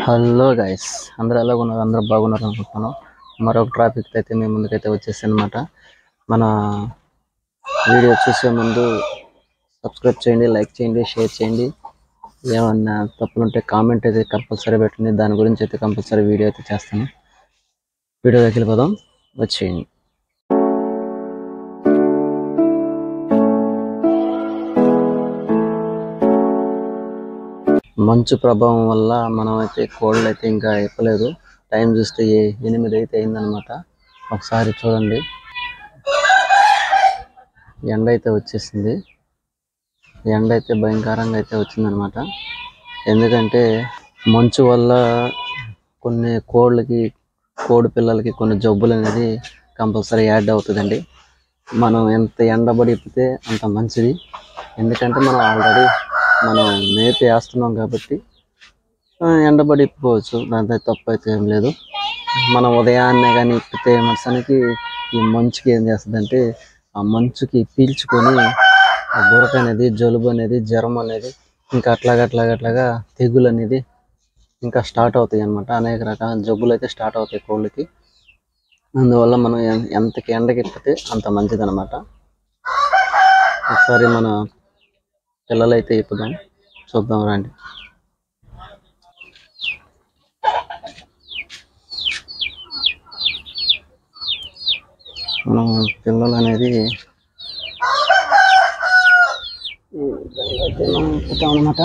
Hello guys, అందరూ ఎలా ఉన్నారు? అందరూ బాగున్నారు అనుకుంటున్నాను. మరొక ట్రాఫిక్ అయితే మేము ముందుకైతే వచ్చేసి అనమాట. మన వీడియో చూసే ముందు సబ్స్క్రైబ్ చేయండి, లైక్ చేయండి, షేర్ చేయండి. ఏమన్నా తప్పులుంటే కామెంట్ అయితే కంపల్సరీ పెట్టండి. దాని గురించి అయితే కంపల్సరీ వీడియో అయితే చేస్తాను. వీడియోకి వెళ్ళిపోదాం, వచ్చేయండి. మంచు ప్రభావం వల్ల మనం అయితే కోల్డ్ అయితే ఇంకా ఎక్కలేదు. టైం చూస్తే 8 అయితే అయిందనమాట. ఒకసారి చూడండి, ఎండ అయితే వచ్చేసింది. ఎండ అయితే భయంకరంగా అయితే వచ్చిందనమాట. ఎందుకంటే మంచు వల్ల కొన్ని కోడి పిల్లలకి కొన్ని జబ్బులు అనేది కంపల్సరీ యాడ్ అవుతుందండి. మనం ఎంత ఎండబడిపితే అంత మంచిది. ఎందుకంటే మనం మేపి వేస్తున్నాం కాబట్టి ఎండబడి ఇప్పుకోవచ్చు, దాంతో తప్పు అయితే ఏం లేదు. మనం ఉదయాన్నే కానీ ఇప్పితే మనుషానికి ఈ మంచుకి ఏం చేస్తుందంటే ఆ మంచుకి పీల్చుకొని ఆ గురక అనేది, జలుబు అనేది, జ్వరం అనేది, ఇంకా అట్లాగా తెగులు అనేది ఇంకా స్టార్ట్ అవుతాయి అన్నమాట. అనేక రకాల జబ్బులు అయితే స్టార్ట్ అవుతాయి కోళ్ళకి. అందువల్ల మనం ఎంతకి ఎండకి ఇప్పితే అంత మంచిది అనమాట. ఒకసారి మన పిల్లలైతే ఇప్పుదాం, చూద్దాం రండి. మనం పిల్లలు అనేది అయితే మనం ఇప్పుతాం అనమాట.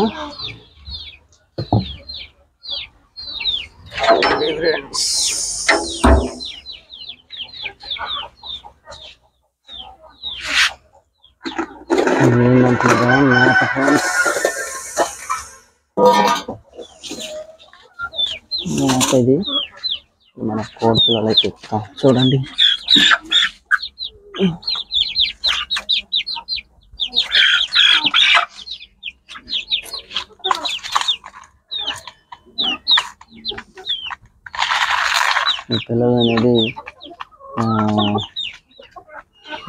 ఏంటంటున్నారా మేత ఫ్రెండ్స్, మేత ఇది మన కోడి పిల్లలు అయితే ఇస్తాం చూడండి. ఈ పిల్లలు అనేది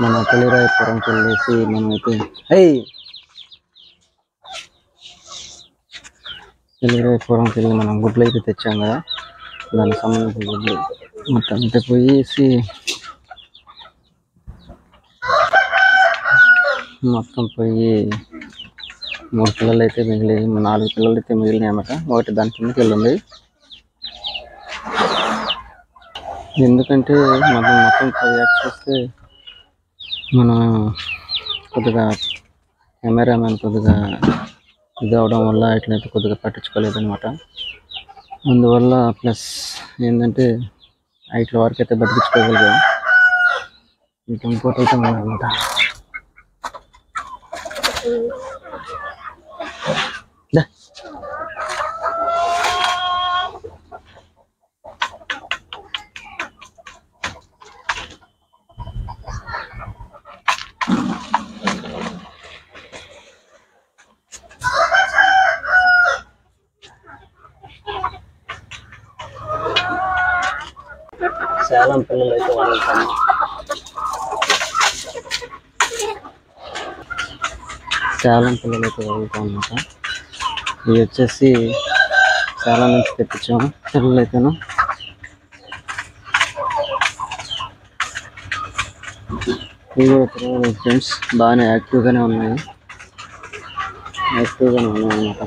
మన తెలిరాయపురంకి వెళ్ళేసి మనమైతే తెలిరాయపురంకి వెళ్ళి మనం గుడ్లు అయితే తెచ్చాం కదా, దానికి సంబంధించిన గుడ్లు మొత్తం అయితే పోయేసి మొత్తం పోయి 3 పిల్లలు అయితే మిగిలి 4 పిల్లలు అయితే మిగిలినాయి అన్నమాట. ఒకటి దాని కిందకి వెళ్ళింది. ఎందుకంటే మనం మొత్తం 10 చేస్తే మనం కొద్దిగా కెమెరామెన్ కొద్దిగా ఇది అవడం వల్ల ఇట్లయితే కొద్దిగా పట్టించుకోలేదు అనమాట. అందువల్ల ప్లస్ ఏంటంటే ఇట్ల వరకు అయితే బతికించుకోగలిగాం. ఇంకా ఇంకోటి అయితే అనమాట. సేలం పిల్లలు అయితే వదులుతాము. సేలం పిల్లలు అయితే వదులుతాం అన్నమాట. ఇవి వచ్చేసి సేలం నుంచి తెప్పించాము పిల్లలు అయితేను. ఇవి కూడా పిల్లలు ఫ్రెండ్స్ బాగానే యాక్టివ్గానే ఉన్నాయి అన్నమాట.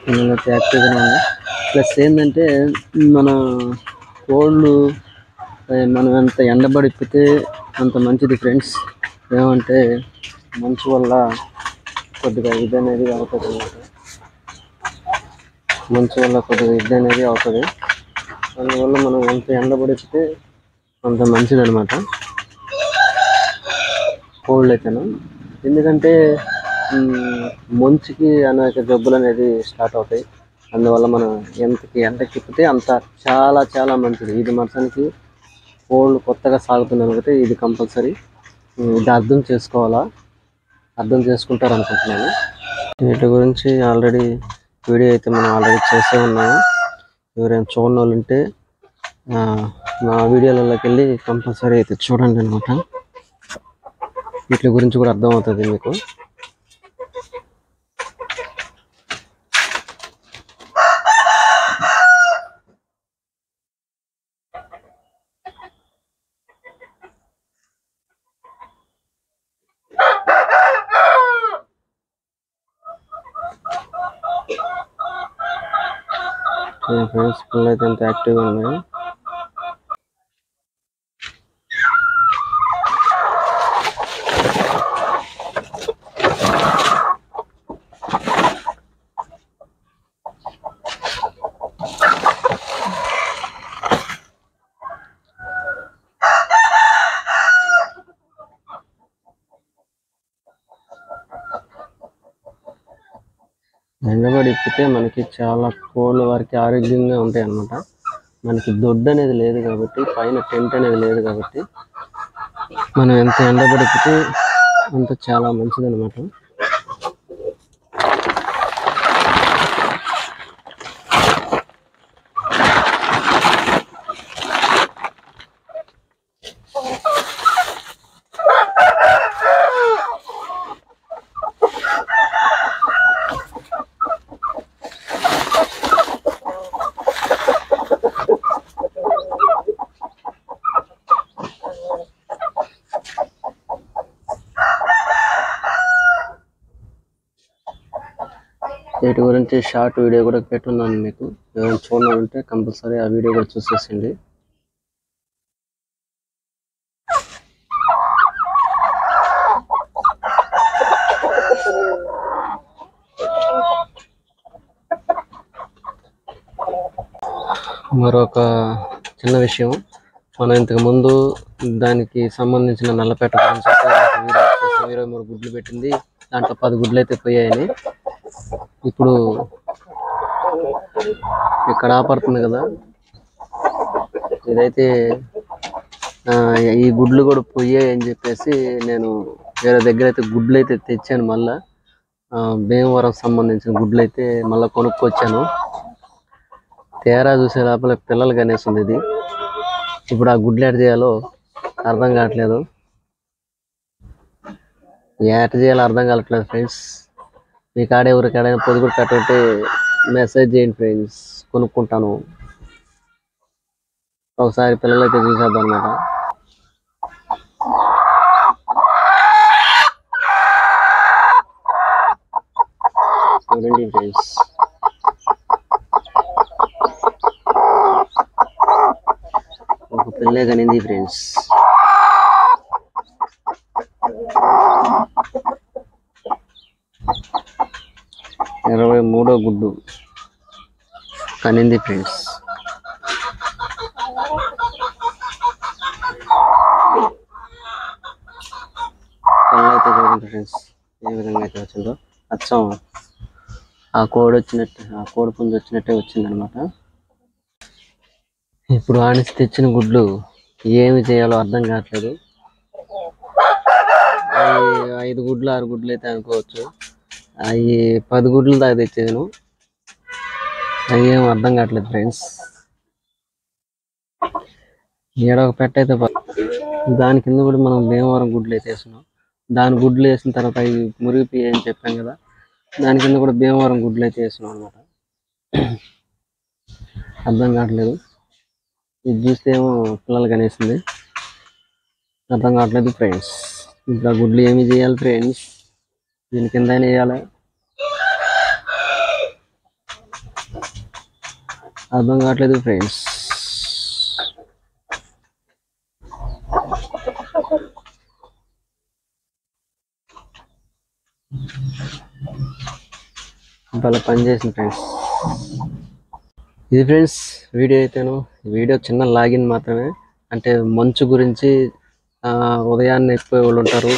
పిల్లలు అయితే యాక్టివ్గానే ఉన్నాయి. ప్లస్ ఏంటంటే మన కోళ్ళు మనం ఎంత ఎండబడిపితే అంత మంచిది ఫ్రెండ్స్. ఏమంటే మంచు వల్ల కొద్దిగా ఇది అనేది అవుతుంది అన్నమాట. అందువల్ల మనం ఎంత ఎండబడిపితే అంత మంచిది అనమాట కోళ్ళు అయితేను. ఎందుకంటే మంచుకి అనేక జబ్బులు అనేది స్టార్ట్ అవుతాయి. అందువల్ల మనం ఎండకి తిప్పితే అంత చాలా చాలా మంచిది. ఇది మనసానికి కోళ్ళు కొత్తగా సాగుతుంది అనుకుంటే ఇది కంపల్సరీ ఇది అర్థం చేసుకుంటారు అనుకుంటున్నాను. వీటి గురించి ఆల్రెడీ వీడియో అయితే మనం ఆల్రెడీ చేసే ఉన్నాము. ఎవరైనా చూడని వాళ్ళు ఉంటే నా వీడియోలలోకి వెళ్ళి కంపల్సరీ అయితే చూడండి అనమాట. వీటి గురించి కూడా అర్థం అవుతుంది మీకు. ఫ్రెండ్స్ పిల్లలు అయితే ఎంత యాక్టివ్గా ఉన్నాయి. ఎండబడి ఇప్పితే మనకి చాలా కోళ్ళ వారికి ఆరోగ్యంగా ఉంటాయి అన్నమాట. మనకి దొడ్డు అనేది లేదు కాబట్టి, పైన టెంట్ అనేది లేదు కాబట్టి మనం ఎంత ఎండబడి ఇప్పితే అంత చాలా మంచిది అనమాట. వీటి గురించి షార్ట్ వీడియో కూడా పెట్టున్నాను మీకు. ఎవరైనా చూడాలంటే కంపల్సరీ ఆ వీడియో కూడా చూసేసింది. మరొక చిన్న విషయం, మనం ఇంతకు ముందు దానికి సంబంధించిన నల్లపెట్ట గురించి 23 గుడ్లు పెట్టింది. దాంట్లో 10 గుడ్లు అయితే పోయాయని. ఇప్పుడు ఇక్కడ ఆపడుతుంది కదా, ఇదైతే ఈ గుడ్లు కూడా పోయాయి అని చెప్పేసి నేను వేరే దగ్గర అయితే గుడ్లు అయితే తెచ్చాను. మళ్ళా భీమవరం సంబంధించిన గుడ్లు అయితే మళ్ళీ కొనుక్కొచ్చాను. తేరా చూసే లోపల పిల్లలు కనేస్తుంది ఇది. ఇప్పుడు ఆ గుడ్లు ఎట చేయాలో అర్థం కావట్లేదు. ఎట చేయాలో అర్థం కావట్లేదు ఫ్రెండ్స్. మీ కాడ ఎవరికాడైనా పొదుగుడు కట్టుంటే మెసేజ్ చేయండి ఫ్రెండ్స్, కొనుక్కుంటాను. ఒకసారి పిల్లలు అయితే చూసేద్దాం అన్నమాట. చూడండి ఫ్రెండ్స్, ఒక పిల్లే కనింది ఫ్రెండ్స్. ఇరవై 23వ గుడ్డు కనింది ఫ్రెండ్స్. పిల్లలైతే చూడండి ఫ్రెండ్స్ ఏ విధంగా అయితే వచ్చిందో. అచ్చం ఆ కోడి వచ్చినట్టు, ఆ కోడి పుంజు వచ్చినట్టే వచ్చిందనమాట. ఇప్పుడు ఆనిసి తెచ్చిన గుడ్లు ఏమి చేయాలో అర్థం కావట్లేదు. 5 గుడ్లు 6 గుడ్లు అయితే అనుకోవచ్చు. అవి 10 గుడ్లు దాకా తెచ్చేదాను. అవి ఏం అర్థం కావట్లేదు ఫ్రెండ్స్. ఈడ ఒక పెట్ట అయితే దాని కింద కూడా మనం భీమవరం గుడ్లు అయితే వేస్తున్నాం. దాని గుడ్లు వేసిన తర్వాత అవి మురిగిపోయి అని చెప్పాం కదా, దాని కింద కూడా భీమవరం గుడ్లు అయితే వేస్తున్నాం అనమాట. అర్థం కావట్లేదు. ఇది చూస్తే ఏమో పిల్లలు కనేసింది. అర్థం కావట్లేదు ఫ్రెండ్స్. ఇప్పుడు ఆ గుడ్లు ఏమి చేయాలి ఫ్రెండ్స్? దీని కింద వేయాలి, అర్థం కావట్లేదు ఫ్రెండ్స్. చాలా పని చేసింది ఫ్రెండ్స్. ఇది ఫ్రెండ్స్ వీడియో అయితేను. వీడియో చిన్న లాగిన్ మాత్రమే, అంటే మంచు గురించి ఉదయాన్నే ఎక్కువ వాళ్ళు ఉంటారు,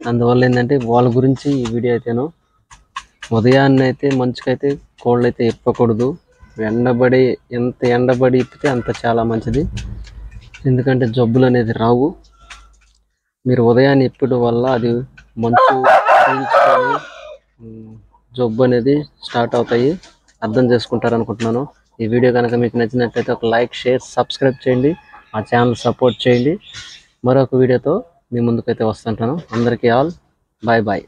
అందువల్ల ఏంటంటే వాళ్ళ గురించి ఈ వీడియో అయితేను. ఉదయాన్నే అయితే మంచుకైతే కోళ్ళు అయితే ఇప్పకూడదు. ఎండబడి ఎంత ఎండబడి ఇప్పితే అంత చాలా మంచిది, ఎందుకంటే జబ్బులు అనేది రావు. మీరు ఉదయాన్నే ఇప్పడం వల్ల అది మంచు పీల్చుకొని జబ్బు అనేది స్టార్ట్ అవుతాయి. అర్థం చేసుకుంటారు అనుకుంటున్నాను. ఈ వీడియో కనుక మీకు నచ్చినట్లయితే ఒక లైక్, షేర్, సబ్స్క్రైబ్ చేయండి. మా ఛానల్ సపోర్ట్ చేయండి. మరొక వీడియోతో మీ ముందుకైతే వస్తుంటాను. అందరికీ ఆల్ బాయ్ బాయ్.